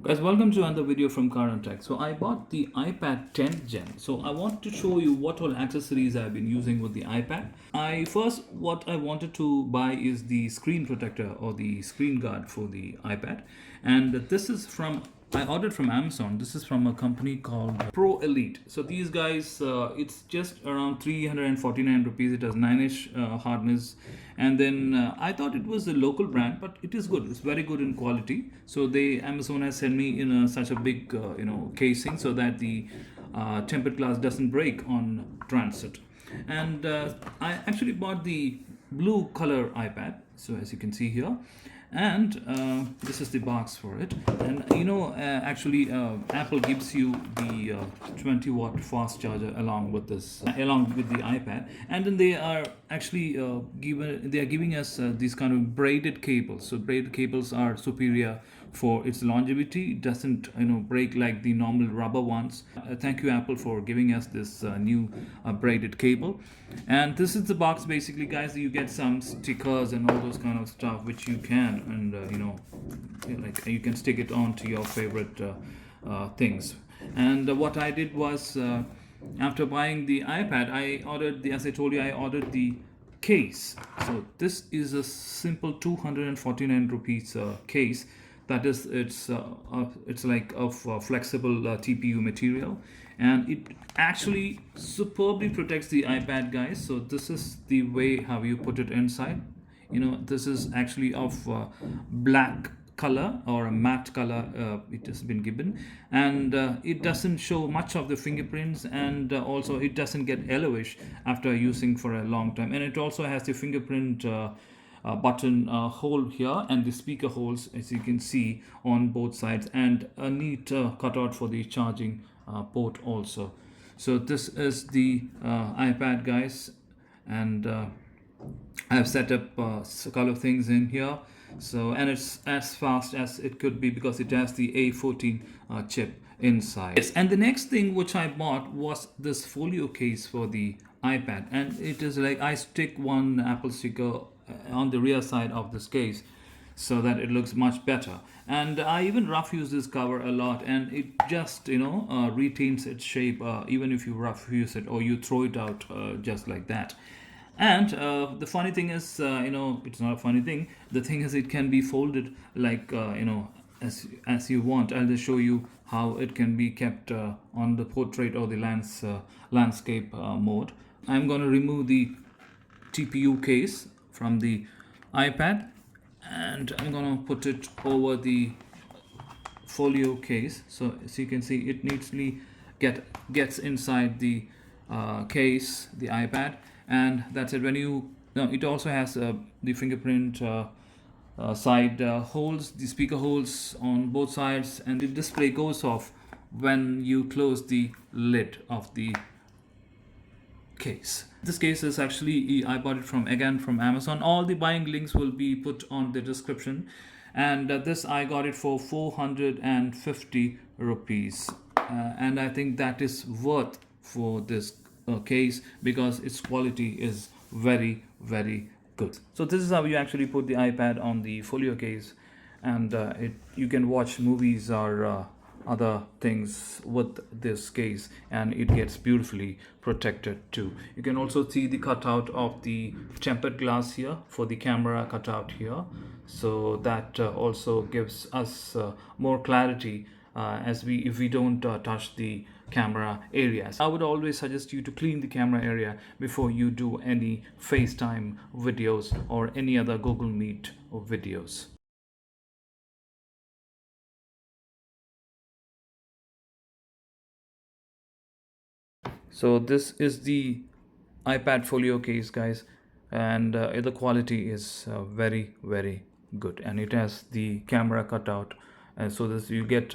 Guys, welcome to another video from CarAndTech. So I bought the iPad 10th Gen. So I want to show you what all accessories I've been using with the iPad. What I wanted to buy is the screen protector or the screen guard for the iPad. And this is I ordered from Amazon. This is from a company called Pro Elite. So these guys, it's just around 349 rupees. It has 9-ish hardness. And then I thought it was a local brand, but it is good. It's very good in quality. So Amazon has sent me in such a big casing so that the tempered glass doesn't break on transit. And I actually bought the blue color iPad. So as you can see here, and this is the box for it. And Apple gives you the 20-watt fast charger along with the iPad. And then they are actually giving us these kind of braided cables. So braided cables are superior for its longevity. It doesn't break like the normal rubber ones. Thank you, Apple, for giving us this new braided cable. And this is the box. Basically, guys, you get some stickers and all those kind of stuff which you can, like you can stick it on to your favorite things. And what I did was, after buying the iPad, as I told you, I ordered the case. So this is a simple 249 rupees case. That is, it's like of flexible TPU material, and it actually superbly protects the iPad, guys. So this is the way how you put it inside. This is actually of black color or a matte color. It has been given, and it doesn't show much of the fingerprints, and also it doesn't get yellowish after using for a long time. And it also has the fingerprint button hole here, and the speaker holes, as you can see, on both sides, and a neat cutout for the charging port also. So this is the iPad, guys, and I have set up a couple of things in here. So, and it's as fast as it could be because it has the A14 chip inside. Yes, and the next thing which I bought was this folio case for the iPad, and it is like I stick one Apple sticker on the rear side of this case so that it looks much better. And I even rough use this cover a lot, and it just retains its shape even if you rough use it or you throw it out just like that. And the funny thing is, it's not a funny thing. The thing is, it can be folded like as you want. I'll just show you how it can be kept on the portrait or the landscape mode. I'm going to remove the TPU case from the iPad, and I'm going to put it over the folio case. So as you can see, it neatly gets inside the case, the iPad, and that's it. It also has the fingerprint side holes, the speaker holes on both sides, and the display goes off when you close the lid of the case. This case is actually, I bought it from Amazon. All the buying links will be put on the description, and this I got it for 450 rupees, and I think that is worth for this case because its quality is very, very good. So this is how you actually put the iPad on the folio case, and you can watch movies or other things with this case, and it gets beautifully protected too. You can also see the cutout of the tempered glass here for the camera cutout here, so that also gives us more clarity if we don't touch the camera areas. I would always suggest you to clean the camera area before you do any FaceTime videos or any other Google Meet videos. So this is the iPad folio case, guys, and the quality is very, very good, and it has the camera cutout, and so this you get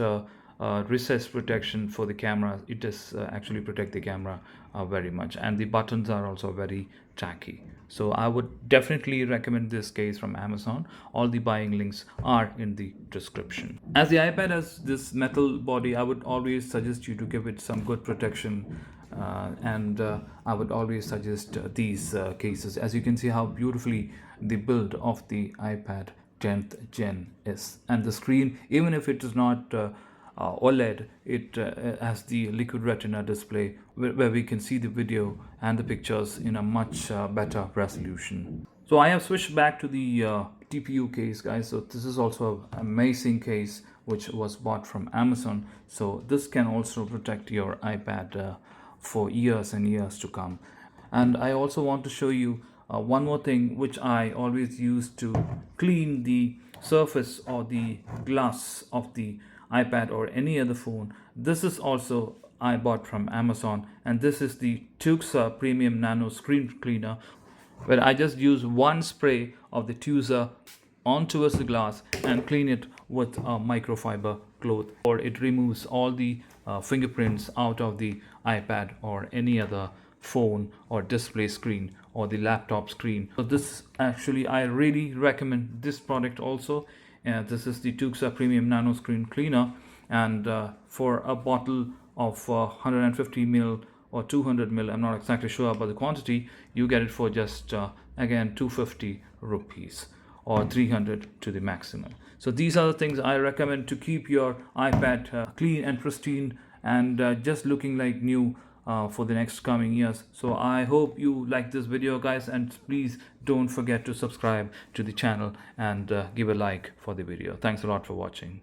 recess protection for the camera. It does actually protect the camera very much, and the buttons are also very tacky. So I would definitely recommend this case from Amazon. All the buying links are in the description. As the iPad has this metal body, I would always suggest you to give it some good protection, and I would always suggest these cases. As you can see how beautifully the build of the iPad 10th Gen is. And the screen, even if it is not OLED, it has the liquid retina display where we can see the video and the pictures in a much better resolution. So I have switched back to the TPU case, guys. So this is also an amazing case which was bought from Amazon. So this can also protect your iPad for years and years to come. And I also want to show you one more thing which I always use to clean the surface or the glass of the iPad or any other phone. This is also I bought from Amazon, and this is the Tuxa Premium Nano Screen Cleaner, where I just use one spray of the Tuxa on towards the glass and clean it with a microfiber cloth, or it removes all the fingerprints out of the iPad or any other phone or display screen or the laptop screen. So this actually, I really recommend this product also. This is the Tuxa Premium Nano Screen Cleaner, and for a bottle of 150 ml or 200 ml, I'm not exactly sure about the quantity, you get it for just again 250 rupees or 300 to the maximum. So these are the things I recommend to keep your iPad clean and pristine and just looking like new for the next coming years. So I hope you like this video, guys, and please don't forget to subscribe to the channel and give a like for the video. Thanks a lot for watching.